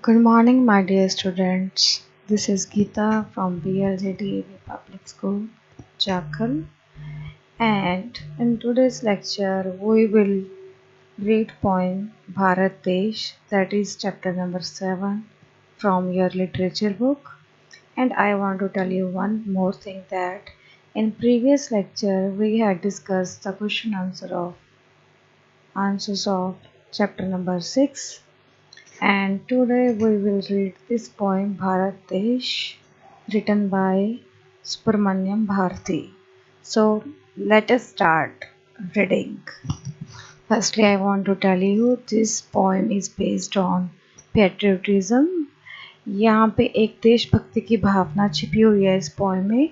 Good morning, my dear students. This is Geeta from BLJD Public School, Jharkhand, and in today's lecture, we will read poem Bharat Desh, that is chapter number 7 from your literature book. And I want to tell you one more thing that in previous lecture we had discussed the question answers of chapter number 6, and today we will read this poem Bharat Desh written by Subramanyam Bharati. So let us start reading. Firstly, I want to tell you this poem is based on patriotism. यहाँ पे एक देशभक्ति की भावना छिपी हुई है इस poem में।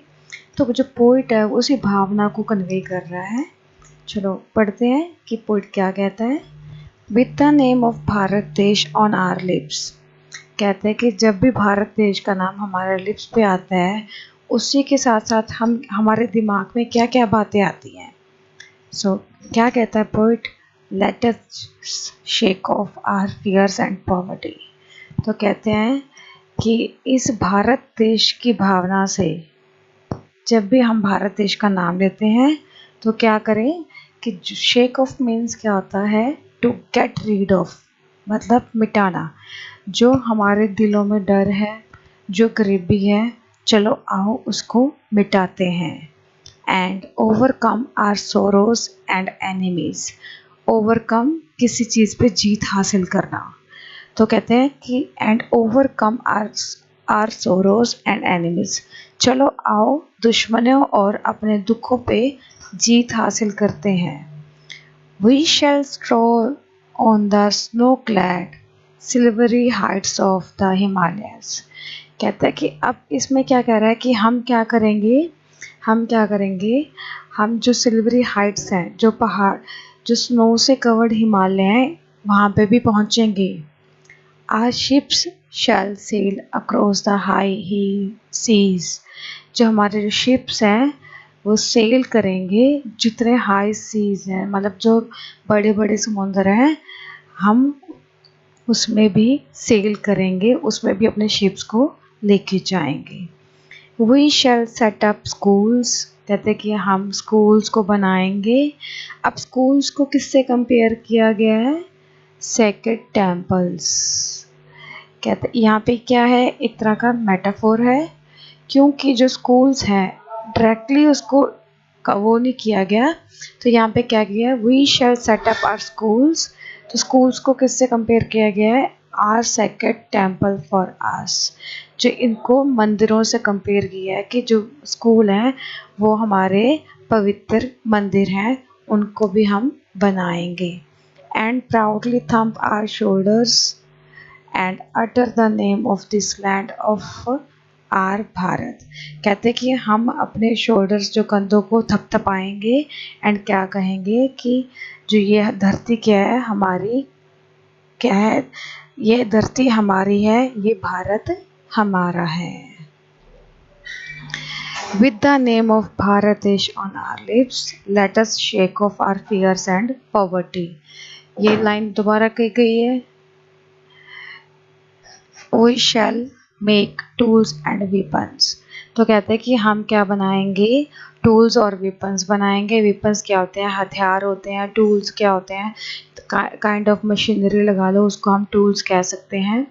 तो जो पोइट है उसी भावना को कन्वे कर रहा है। चलो पढ़ते हैं कि पोइट क्या कहता है। With the name of Bharat देश ऑन आवर लिप्स, कहते हैं कि जब भी भारत देश का नाम हमारे लिप्स पे आता है उसी के साथ साथ हम हमारे दिमाग में क्या क्या बातें आती हैं। सो क्या कहता है poet, let us shake off our fears and poverty. तो कहते हैं कि इस भारत देश की भावना से जब भी हम भारत देश का नाम लेते हैं तो क्या करें कि शेक ऑफ मीन्स क्या होता है, टू गेट रीड ऑफ, मतलब मिटाना। जो हमारे दिलों में डर है, जो गरीबी है, चलो आओ उसको मिटाते हैं। And overcome our sorrows and enemies, overcome किसी चीज़ पे जीत हासिल करना। तो कहते हैं कि and overcome our sorrows and enemies, चलो आओ दुश्मनों और अपने दुखों पे जीत हासिल करते हैं। We shall stroll on the snow-clad silvery heights of the Himalayas। कहता है कि अब इसमें क्या कह रहा है कि हम क्या करेंगे, हम जो सिल्वरी हाइट्स हैं, जो पहाड़, जो स्नो से कवर्ड हिमालय हैं, वहाँ पे भी पहुँचेंगे। Our ships shall sail across the high seas, जो हमारे जो शिप्स हैं वो सेल करेंगे जितने हाई सीज हैं, मतलब जो बड़े बड़े समुंदर हैं, हम उसमें भी सेल करेंगे, उसमें भी अपने शिप्स को लेके जाएंगे। We shall set up schools, कहते कि हम स्कूल्स को बनाएंगे। अब स्कूल्स को किससे कंपेयर किया गया है, सेक्रेड टेम्पल्स। कहते यहाँ पे क्या है, एक तरह का मेटाफोर है, क्योंकि जो स्कूल्स हैं डायरेक्टली उसको का वो नहीं किया गया। तो यहाँ पे क्या किया, we shall set up our schools. तो स्कूल्स को किससे कंपेयर किया गया है, our sacred temple for us, जो इनको मंदिरों से कंपेयर किया है कि जो स्कूल हैं वो हमारे पवित्र मंदिर हैं, उनको भी हम बनाएंगे। And proudly thump our shoulders and utter the name of this land of our Bharat. कहते कि हम अपने शोल्डर्स, जो कंधों को थपथपाएंगे एंड क्या कहेंगे कि जो ये धरती क्या है हमारी, क्या है, ये धरती हमारी है, ये भारत हमारा है। With the name of Bharat देश on our lips, let us shake off our fears and poverty. ये लाइन दोबारा कही गई है। We shall make tools and weapons। तो कहते हैं कि हम क्या बनाएंगे, टूल्स और वेपन्स बनाएंगे। वेपन्स क्या होते हैं, हथियार होते हैं। टूल्स क्या होते हैं, काइंड ऑफ मशीनरी लगा लो, उसको हम टूल्स कह सकते हैं।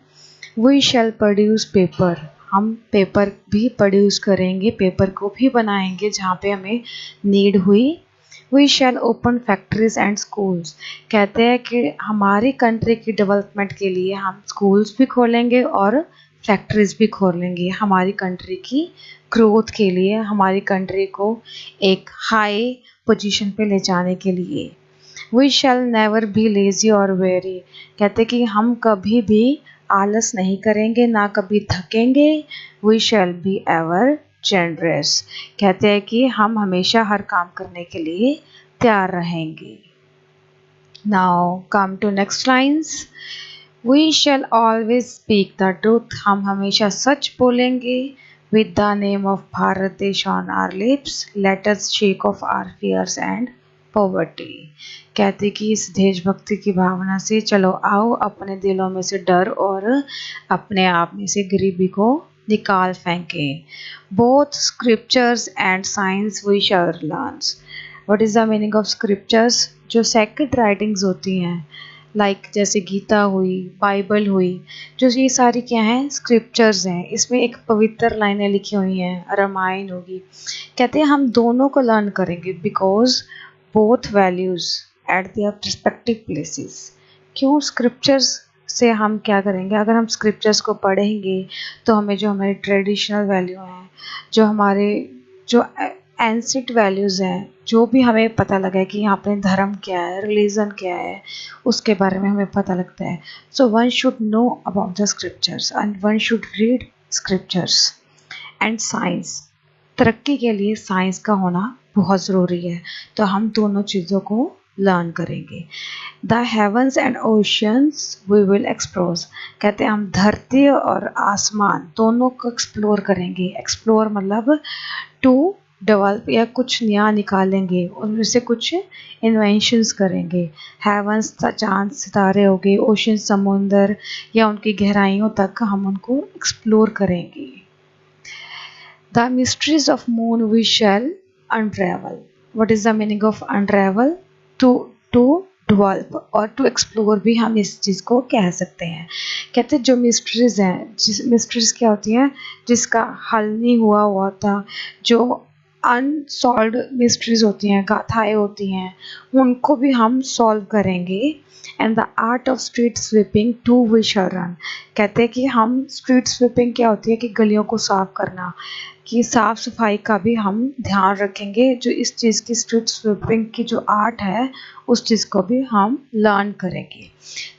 We shall produce paper, हम पेपर भी प्रोड्यूस करेंगे, पेपर को भी बनाएंगे जहाँ पे हमें नीड हुई। We shall open factories and schools, कहते हैं कि हमारी कंट्री की डेवलपमेंट के लिए हम स्कूल्स भी खोलेंगे और फैक्ट्रीज भी खोलेंगे, हमारी कंट्री की ग्रोथ के लिए, हमारी कंट्री को एक हाई पोजीशन पे ले जाने के लिए। We shall never be lazy or weary, कहते कि हम कभी भी आलस नहीं करेंगे, ना कभी थकेंगे। We shall be ever generous, कहते हैं कि हम हमेशा हर काम करने के लिए तैयार रहेंगे। Now come to next lines। We shall always speak the truth, हम हमेशा सच बोलेंगे। With the name of Bharat देश on our lips, let us shake off our fears and poverty, कहते कि इस देशभक्ति की भावना से चलो आओ अपने दिलों में से डर और अपने आप में से गरीबी को निकाल फेंकें। Both scriptures and science we shall learn. What is the meaning of scriptures? जो सेक्रेड राइटिंग्स होती हैं, लाइक जैसे गीता हुई, बाइबल हुई, जो ये सारी क्या हैं, स्क्रिप्चर्स हैं। इसमें एक पवित्र लाइनें लिखी हुई हैं, रामायण होगी। कहते हैं हम दोनों को लर्न करेंगे because both values eight their respective places. क्यों स्क्रिप्चर्स से हम क्या करेंगे? अगर हम स्क्रिप्चर्स को पढ़ेंगे तो हमें जो हमारी ट्रेडिशनल वैल्यू हैं, जो हमारे जो एंसिट वैल्यूज़ हैं, जो भी हमें पता लगा है कि यहाँ पे धर्म क्या है, रिलीजन क्या है, उसके बारे में हमें पता लगता है। So one should know about the scriptures and one should read scriptures. And science, तरक्की के लिए साइंस का होना बहुत ज़रूरी है, तो हम दोनों चीज़ों को लर्न करेंगे। The heavens and oceans we will explore. कहते हैं हम धरती और आसमान दोनों को एक्सप्लोर करेंगे। एक्सप्लोर मतलब टू डेवलप, या कुछ नया निकालेंगे, उनमें से कुछ इन्वेंशंस करेंगे। हेवंस चांद सितारे हो गए, ओशन समुंदर या उनकी गहराइयों तक हम उनको एक्सप्लोर करेंगे। The mysteries of moon we shall unravel. What is the meaning of unravel? To to develop और टू एक्सप्लोर भी हम इस चीज़ को कह सकते हैं। कहते हैं जो मिस्ट्रीज हैं, जिस मिस्ट्रीज क्या होती हैं, जिसका हल नहीं हुआ हुआ था, जो अनसॉल्व्ड मिस्ट्रीज होती हैं, गाथाएं होती हैं, उनको भी हम सॉल्व करेंगे। And the art of street sweeping too we shall run. कहते हैं कि हम स्ट्रीट स्वीपिंग क्या होती है कि गलियों को साफ करना, कि साफ सफाई का भी हम ध्यान रखेंगे। जो इस चीज़ की स्ट्रीट स्वीपिंग की जो आर्ट है, उस चीज़ को भी हम लर्न करेंगे।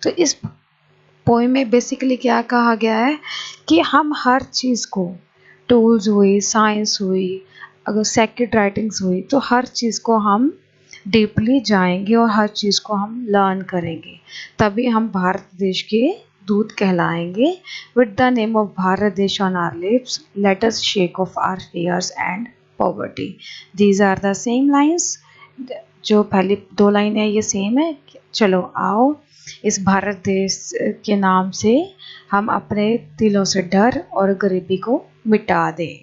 तो इस पोएम में बेसिकली क्या कहा गया है कि हम हर चीज़ को, टूल्स हुई, साइंस हुई, अगर सेक्रेड राइटिंग्स हुई, तो हर चीज़ को हम डीपली जाएंगे और हर चीज़ को हम लर्न करेंगे, तभी हम भारत देश के दूत कहलाएंगे। With the name of Bharat देश on our lips, let us shake off our fears and poverty. These are the same lines. जो पहली दो लाइन है ये सेम है। चलो आओ इस भारत देश के नाम से हम अपने दिलों से डर और गरीबी को मिटा दें।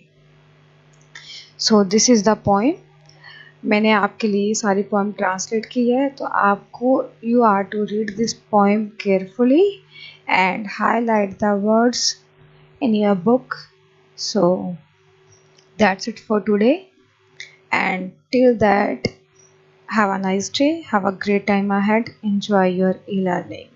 So this is the poem. मैंने आपके लिए सारी पोएम ट्रांसलेट की है, तो आपको you are to read this poem carefully and highlight the words in your book. So that's it for today. And till that, have a nice day, have a great time ahead, enjoy your e learning.